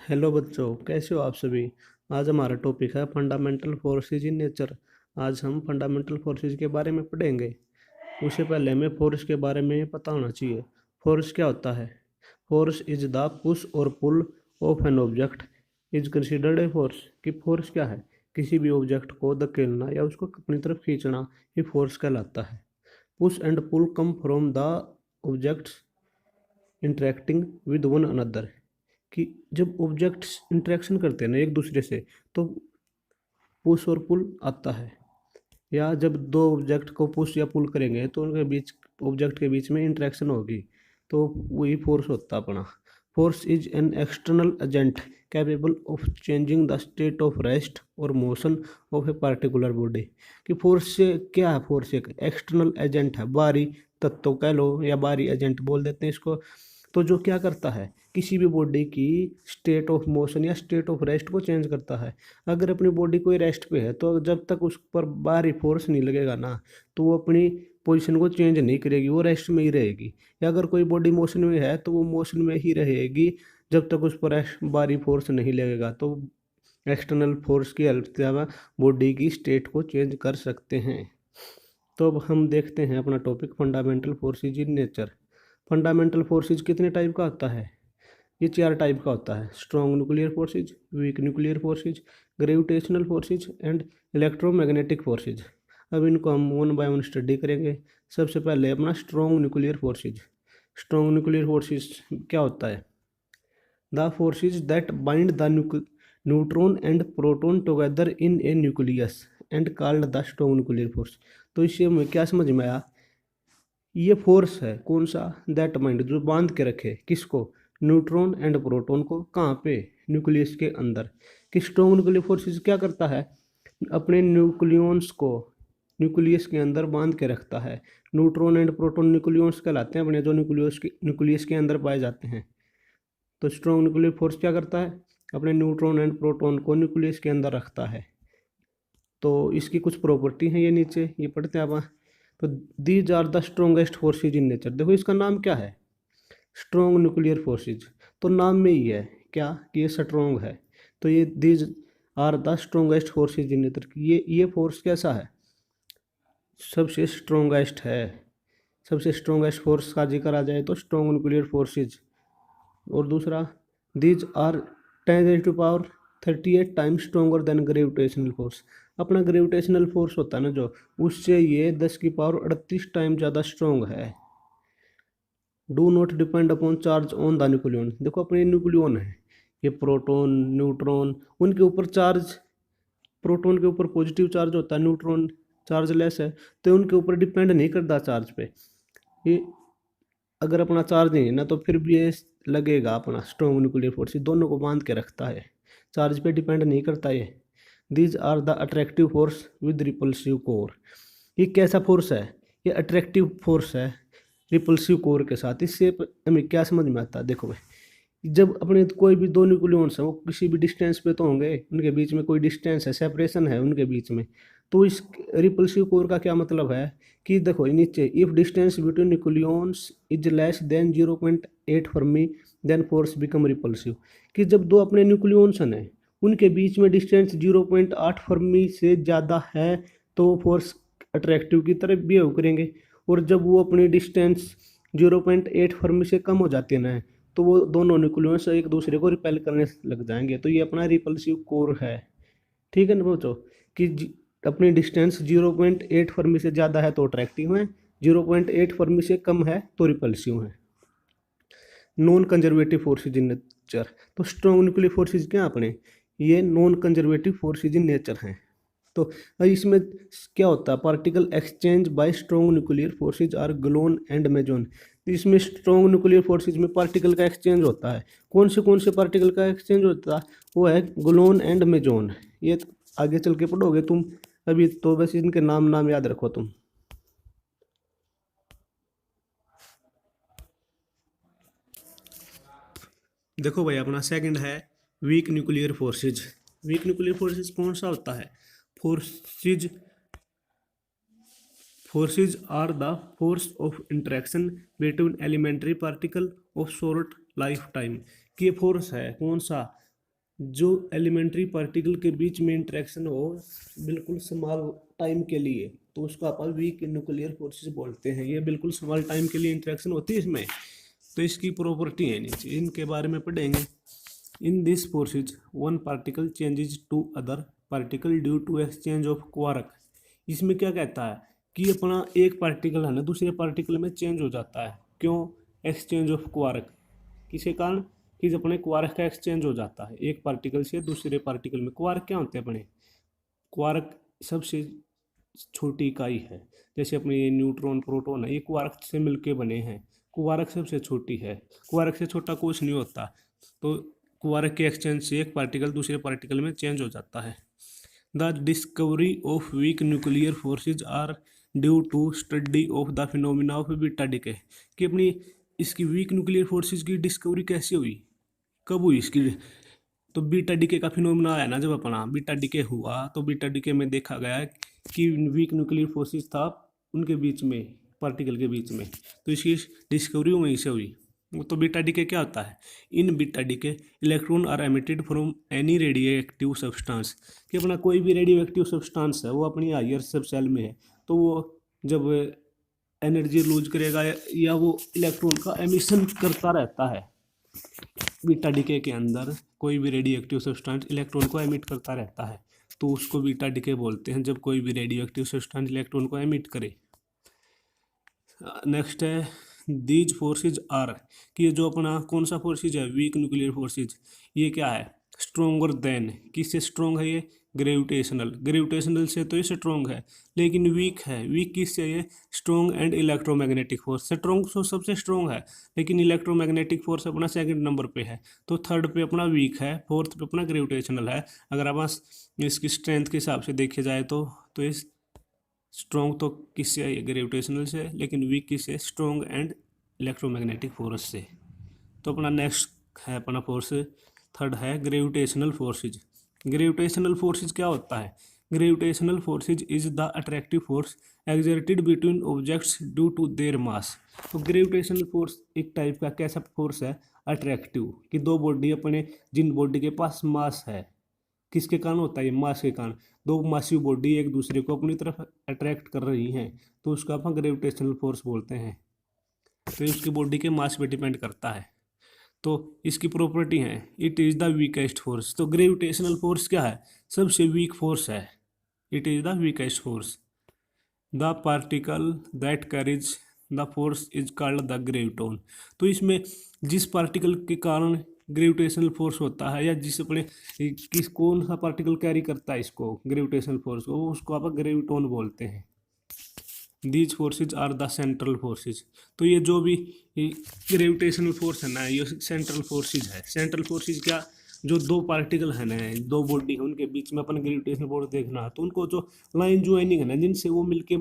Hello बच्चों, कैसे हो आप सभी। आज हमारा टॉपिक है फंडामेंटल फोर्सेज इन नेचर। आज हम फंडामेंटल फोर्सेज के बारे में पढ़ेंगे। उससे पहले हमें फोर्स के बारे में पता होना चाहिए। फोर्स क्या होता है। फोर्स इज द पुश और pull of an object is considered a force. कि फोर्स क्या है, किसी भी ऑब्जेक्ट को धकेलना या उसको अपनी तरफ खींचना, ये फोर्स कहलाता है। Push and pull come from the objects interacting with one another. कि जब ऑब्जेक्ट्स इंटरेक्शन करते हैं ना एक दूसरे से, तो पुश और पुल आता है। या जब दो ऑब्जेक्ट को पुश या पुल करेंगे तो उनके बीच, ऑब्जेक्ट के बीच में इंटरेक्शन होगी, तो वही फोर्स होता है अपना। Force is an external agent capable of changing the state of rest और motion of a particular body. कि फोर्स से क्या है, फोर्स एक एक्सटर्नल एजेंट है, बाहरी तत्व कह लो या बाहरी एजेंट बोल देते हैं इसको। तो जो क्या करता है, किसी भी बॉडी की स्टेट ऑफ मोशन या स्टेट ऑफ रेस्ट को चेंज करता है। अगर अपनी बॉडी कोई रेस्ट पे है तो जब तक उस पर बाहरी फोर्स नहीं लगेगा ना, तो वो अपनी पोजीशन को चेंज नहीं करेगी, वो रेस्ट में ही रहेगी। या अगर कोई बॉडी मोशन में है तो वो मोशन में ही रहेगी जब तक उस पर बाहरी फोर्स नहीं लगेगा। तो एक्सटर्नल फोर्स की हेल्प से हम बॉडी की स्टेट को चेंज कर सकते हैं। तो अब हम देखते हैं अपना topic fundamental forces in nature. Fundamental forces कितने टाइप का होता है। ये चार टाइप का होता है: strong nuclear forces, weak nuclear forces, gravitational forces and electromagnetic forces. अब इनको हम वन बाय वन स्टडी करेंगे। सबसे पहले अपना strong nuclear forces. Strong nuclear forces क्या होता है। The forces that bind the neutron and proton together in A nucleus and called the strong nuclear force. तो इससे हमें क्या समझ में आया, ये फोर्स है कौन सा, दैट बाइंड जो बांध के रखे, किसको, न्यूट्रॉन एंड प्रोटॉन को, कहाँ पे, न्यूक्लियस के अंदर। कि स्ट्रॉन्ग न्यूक्लियर फोर्सेस क्या करता है, अपने न्यूक्लियॉन्स को न्यूक्लियस के अंदर बांध के रखता है। न्यूट्रॉन एंड प्रोटॉन न्यूक्लियॉन्स कहलाते हैं अपने, जो न्यूक्लियस के अंदर पाए जाते हैं। तो स्ट्रॉन्ग न्यूक्लियर फोर्स क्या करता है, अपने न्यूट्रॉन एंड प्रोटॉन को न्यूक्लियस के अंदर रखता है। तो इसकी कुछ प्रॉपर्टी हैं, ये नीचे ये पढ़ते हैं आप। तो these are the strongest forces in nature. देखो इसका नाम क्या है, स्ट्रॉन्ग न्यूक्लियर फोर्सेज। तो नाम में ही है क्या कि ये स्ट्रॉन्ग है। तो ये these are the strongest forces in nature, ये फोर्स कैसा है, सबसे स्ट्रोंगेस्ट है। सबसे स्ट्रोंगेस्ट फोर्स का जिक्र आ जाए तो स्ट्रॉन्ग न्यूक्लियर फोर्सेज। और दूसरा, these are 10⁻38 times stronger than gravitational force. अपना ग्रेविटेशनल फोर्स होता है ना जो, उससे ये 10⁻38 टाइम ज़्यादा स्ट्रोंग है। Do not depend upon charge on the nucleon. देखो अपने न्यूक्लियन है, ये प्रोटॉन न्यूट्रॉन, उनके ऊपर चार्ज, प्रोटॉन के ऊपर पॉजिटिव चार्ज होता है, न्यूट्रॉन चार्ज लेस है, तो उनके ऊपर डिपेंड नहीं करता चार्ज पे। ये अगर अपना चार्ज नहीं है ना तो फिर भी ये लगेगा। अपना स्ट्रॉन्ग न्यूक्लियर फोर्स दोनों को बांध के रखता है, चार्ज पे डिपेंड नहीं करता ये। These are the attractive force with repulsive core. ये कैसा फोर्स है, ये अट्रैक्टिव फोर्स है रिपल्सिव कोर के साथ। इससे हमें क्या समझ में आता है, देखो भाई, जब अपने कोई भी दो न्यूक्लियॉन्स हैं वो किसी भी डिस्टेंस पे तो होंगे, उनके बीच में कोई डिस्टेंस है, सेपरेशन है उनके बीच में। तो इस रिपल्सिव कोर का क्या मतलब है कि देखो नीचे, if distance between nucleons is less than 0.8 fermi then force become repulsive. कि जब दो अपने न्यूक्लियॉन्स हैं उनके बीच में डिस्टेंस 0.8 फर्मी से ज़्यादा है तो फोर्स अट्रैक्टिव की तरफ बिहेव करेंगे। और जब वो अपनी डिस्टेंस 0.8 फर्मी से कम हो जाती है ना, तो वो दोनों न्यूक्लियस एक दूसरे को रिपेल करने लग जाएंगे। तो ये अपना रिपल्सिव कोर है। ठीक है ना बच्चों, कि अपनी डिस्टेंस 0.8 फर्मी से ज़्यादा है तो अट्रैक्टिव है, 0.8 फर्मी से कम है तो रिपल्सिव है। Non conservative forces in nature. तो स्ट्रॉन्ग न्यूक्लियर फोर्सेज क्या अपने, ये non conservative forces in nature हैं। तो इसमें क्या होता है, particle exchange by strong nuclear forces are gluon and meson. इसमें स्ट्रॉन्ग न्यूक्लियर फोर्सेज में पार्टिकल का एक्सचेंज होता है। कौन से पार्टिकल का एक्सचेंज होता है, वो है ग्लोन एंड मेजोन। ये आगे चल के पढ़ोगे तुम, अभी तो बस इनके नाम नाम याद रखो तुम। देखो भाई अपना सेकंड है weak nuclear forces. Weak nuclear forces कौन सा होता है, forces forces are the force of interaction between elementary particle of short life time. कि ये फोर्स है कौन सा, जो एलिमेंट्री पार्टिकल के बीच में इंटरेक्शन हो बिल्कुल स्मॉल टाइम के लिए, तो उसको अपन वीक न्यूक्लियर फोर्सेस बोलते हैं। ये बिल्कुल स्मॉल टाइम के लिए इंटरेक्शन होती है इसमें, तो इसकी प्रॉपर्टी है नीचे, इनके बारे में पढ़ेंगे। In this forces one particle changes to other particle due to exchange of quark. इसमें क्या कहता है कि अपना एक पार्टिकल है ना दूसरे पार्टिकल में चेंज हो जाता है। क्यों? एक्सचेंज ऑफ क्वार्क, किसी कारण कि जब अपने क्वार्क का एक्सचेंज हो जाता है एक पार्टिकल से दूसरे पार्टिकल में। क्वार्क क्या होते हैं अपने? क्वार्क सबसे छोटी इकाई है, जैसे अपने ये न्यूट्रॉन प्रोटॉन है, ये क्वार्क से मिलके बने हैं। क्वार्क सबसे छोटी है, क्वार्क से छोटा कुछ नहीं होता। तो क्वार्क के एक्सचेंज से एक पार्टिकल दूसरे पार्टिकल में चेंज हो जाता है। The discovery of weak nuclear forces are due to study of the phenomena of beta decay. कि अपनी इसकी वीक न्यूक्लियर फोर्सेज की डिस्कवरी कैसे हुई, कब हुई इसकी? तो बीटा डीके का फिनोमिना आया ना, जब अपना बीटा डीके हुआ तो बीटा डीके में देखा गया कि वीक न्यूक्लियर फोर्सेस था उनके बीच में, पार्टिकल के बीच में, तो इसकी डिस्कवरी वहीं से हुई। तो बीटा डीके क्या होता है? In beta decay electron are emitted from any radioactive substance. कि अपना कोई भी रेडियो एक्टिव सब्सटेंस है वो अपनी हायर सब सेल में है, तो वो जब एनर्जी लूज करेगा या वो इलेक्ट्रॉन का एमिशन करता रहता है। बीटा डीके के अंदर कोई भी रेडियो एक्टिव सब्सटेंस इलेक्ट्रॉन को एमिट करता रहता है, तो उसको बीटा डीके बोलते हैं, जब कोई भी रेडियो एक्टिव सब्सटेंस इलेक्ट्रॉन को एमिट करे। नेक्स्ट है दीज फोर्सेज आर, कि ये जो अपना कौन सा फोर्सेज है वीक न्यूक्लियर फोर्सेज, ये क्या है? स्ट्रोंगर देन, किससे स्ट्रोंग है ये? ग्रेविटेशनल, ग्रेविटेशनल से तो ये स्ट्रोंग है, लेकिन वीक है, वीक किससे? ये strong and electromagnetic force. Strong तो सबसे स्ट्रोंग है, लेकिन इलेक्ट्रोमैग्नेटिक फोर्स अपना सेकंड नंबर पे है, तो थर्ड पे अपना वीक है, फोर्थ पे अपना ग्रेविटेशनल है। अगर आप इसकी स्ट्रेंथ के हिसाब से देखे जाए तो इस स्ट्रोंग तो किससे है? ग्रेविटेशनल से, लेकिन वीक किससे? स्ट्रोंग एंड इलेक्ट्रोमैग्नेटिक फोर्स से। तो अपना नेक्स्ट है अपना फोर्स, थर्ड है ग्रेविटेशनल फोर्सेज। ग्रेविटेशनल फोर्सेज क्या होता है? Gravitational forces is the attractive force exerted between objects due to their mass. तो ग्रेविटेशनल फोर्स एक टाइप का कैसा फोर्स है? अट्रैक्टिव, कि दो बॉडी अपने जिन बॉडी के पास मास है, किसके कारण होता है ये? मास के कारण। दो मासिव बॉडी एक दूसरे को अपनी तरफ अट्रैक्ट कर रही हैं, तो उसका अपन ग्रेविटेशनल फोर्स बोलते हैं। तो उसकी बॉडी के मास पे डिपेंड करता है। तो इसकी प्रॉपर्टी है it is the weakest force. तो ग्रेविटेशनल फोर्स क्या है? सबसे वीक फोर्स है। It is the weakest force. The particle that carries the force is called the graviton. तो इसमें जिस पार्टिकल के कारण ग्रेविटेशनल फोर्स होता है, या जिस अपने किस कौन सा पार्टिकल कैरी करता है इसको ग्रेविटेशनल फोर्स को, उसको आप ग्रेविटोन बोलते हैं। These forces are the central forces. तो ये जो भी ग्रेविटेशनल फोर्स है ना, ये सेंट्रल फोर्सेज है। सेंट्रल फोर्सेज क्या? जो दो पार्टिकल है ना, दो बॉडी है, उनके बीच में अपन ग्रेविटेशनल फोर्स देखना, तो उनको जो लाइन ज्वाइनिंग है ना, जिनसे वो मिलके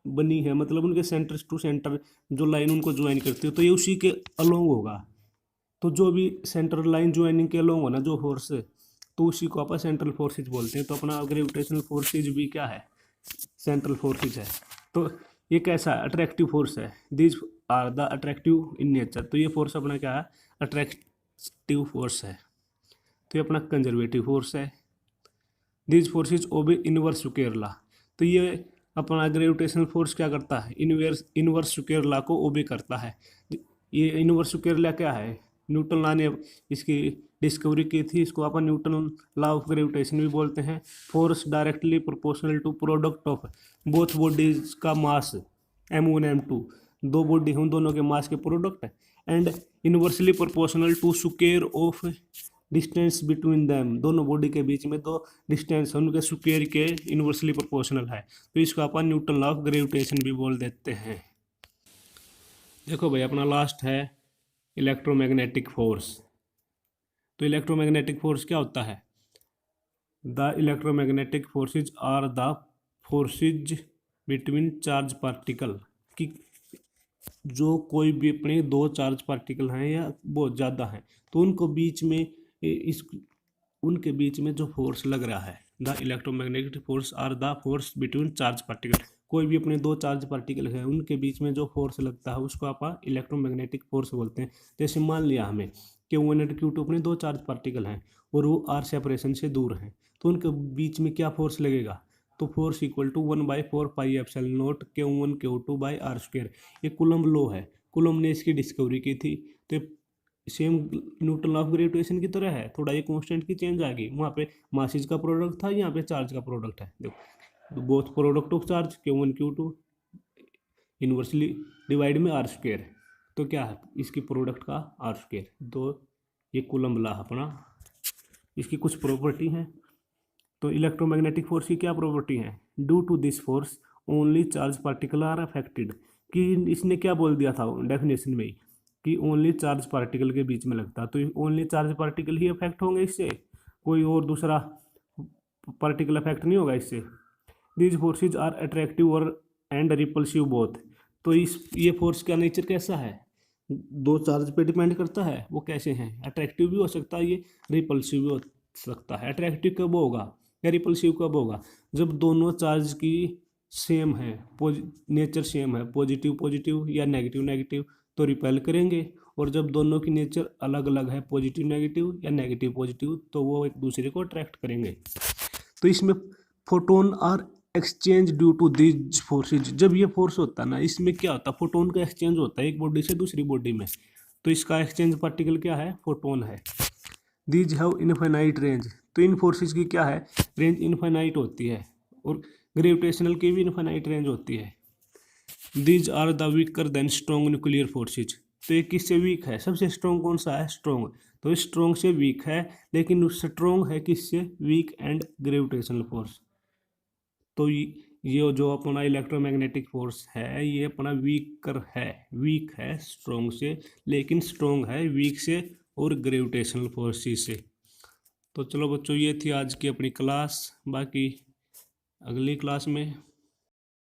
बनी है, मतलब उनके सेंटर टू सेंटर जो लाइन उनको ज्वाइन करती है, तो ये उसी के अलोंग होगा। तो जो भी सेंट्रल लाइन ज्वाइनिंग के अलोंग हो ना जो फोर्स, तो उसी को अपन सेंट्रल फोर्सेज बोलते हैं। तो अपना ग्रेविटेशनल फोर्सेज भी क्या है? सेंट्रल फोर्सेज है। तो ये कैसा अट्रैक्टिव फोर्स है? This are the attractive in nature. तो ये फोर्स अपना क्या है? अट्रैक्टिव फोर्स है। तो ये अपना कंजर्वेटिव फोर्स है। This forces obey inverse square law. तो ये अपना ग्रेविटेशनल फोर्स क्या करता है? इनवर्स स्क्वायर लॉ को ओबे करता है। ये इनवर्स स्क्वायर लॉ क्या है? न्यूटन लॉ ने इसकी डिस्कवरी की थी, इसको अपन न्यूटन लॉ ऑफ ग्रेविटेशन भी बोलते हैं। Force directly proportional to product of both bodies का मास m1 m2, दो बॉडी हैं, उन दोनों के मास के प्रोडक्ट है, and inversely proportional to square of distance between them. दोनों बॉडी के बीच में दो डिस्टेंस है, उनके स्क्वायर के इनवर्सली प्रोपोर्शनल है, तो इसको अपन न्यूटन लॉ ऑफ ग्रेविटेशन भी बोल देते हैं। देखो भाई अपना लास्ट है इलेक्ट्रोमैग्नेटिक फोर्स। तो इलेक्ट्रोमैग्नेटिक फोर्स क्या होता है? The electromagnetic forces are the forces between charge particle. कि जो कोई भी अपने दो चार्ज पार्टिकल हैं या बहुत ज़्यादा हैं, तो उनको बीच में इस उनके बीच में जो फोर्स लग रहा है, the electromagnetic force are the force between charge particle. कोई भी अपने दो चार्ज पार्टिकल है उनके बीच में जो फोर्स लगता है उसको आप इलेक्ट्रोमैग्नेटिक फोर्स बोलते हैं। जैसे मान लिया हमें Q1 और Q2 अपने दो चार्ज पार्टिकल हैं और वो r सेपरेशन से दूर हैं, तो उनके बीच में क्या फोर्स लगेगा, तो force equal to 1/4 pi epsilon not Q1 Q2 by r square. ये कूलम्ब लॉ है, कूलम्ब ने इसकी डिस्कवरी की थी। तो same Newton law of gravitation की तरह है, थोड़ा ये कांस्टेंट की चेंज आ गई, वहाँ पे मासेज का प्रोडक्ट था, यहाँ पे चार्ज का प्रोडक्ट है। देखो both product of charge Q1 Q2 inversely divide में आर स्क्वायर, तो क्या है इसकी प्रोडक्ट का आर स्क्वायर। तो ये कूलम्ब लॉ अपना, इसकी कुछ प्रॉपर्टी हैं। तो इलेक्ट्रोमैग्नेटिक फोर्स की क्या प्रॉपर्टी है, due to this force only charge particle are affected, कि इसने क्या बोल दिया था डेफिनेशन में कि ओनली चार्ज पार्टिकल के बीच में लगता है, तो ओनली चार्ज पार्टिकल ही अफेक्ट होंगे इससे, कोई और दूसरा पार्टिकल अफेक्ट नहीं होगा इससे। दीज फोर्सेज आर अट्रैक्टिव और एंड रिपल्सिव बोथ, तो इस ये फोर्स का नेचर कैसा है, दो चार्ज पे डिपेंड करता है, वो कैसे हैं, अट्रैक्टिव भी हो सकता है ये, रिपल्सिव भी हो सकता है। अट्रैक्टिव कब होगा या रिपल्सिव कब होगा, जब दोनों चार्ज की सेम है, नेचर सेम है, पॉजिटिव पॉजिटिव या नेगेटिव नेगेटिव, तो रिपेल करेंगे। और जब दोनों की नेचर अलग अलग है, पॉजिटिव नेगेटिव या नेगेटिव पॉजिटिव, तो वो एक दूसरे को अट्रैक्ट करेंगे। तो इसमें photon are exchange due to this forces, जब ये फोर्स होता है ना, इसमें क्या होता है, फोटोन का एक्सचेंज होता है एक बॉडी से दूसरी बॉडी में, तो इसका एक्सचेंज पार्टिकल क्या है, फोटोन है। दीज हैव इनफाइनाइट रेंज, तो इन फोर्सेज की क्या है, रेंज इनफाइनाइट होती है, और ग्रेविटेशनल की भी इनफाइनाइट रेंज होती है। These are the weaker than strong nuclear forces, तो ये किससे वीक है, सबसे स्ट्रॉन्ग कौन सा है, स्ट्रॉन्ग, तो स्ट्रॉन्ग से वीक है, लेकिन स्ट्रॉन्ग है किससे, वीक एंड ग्रेविटेशनल फोर्स। तो ये जो अपना इलेक्ट्रोमैग्नेटिक फोर्स है ये अपना वीक है स्ट्रॉन्ग से, लेकिन स्ट्रॉन्ग है वीक से और ग्रेविटेशनल फोर्सेस से। तो चलो बच्चों, ये थी आज की अपनी क्लास, बाकी अगली क्लास में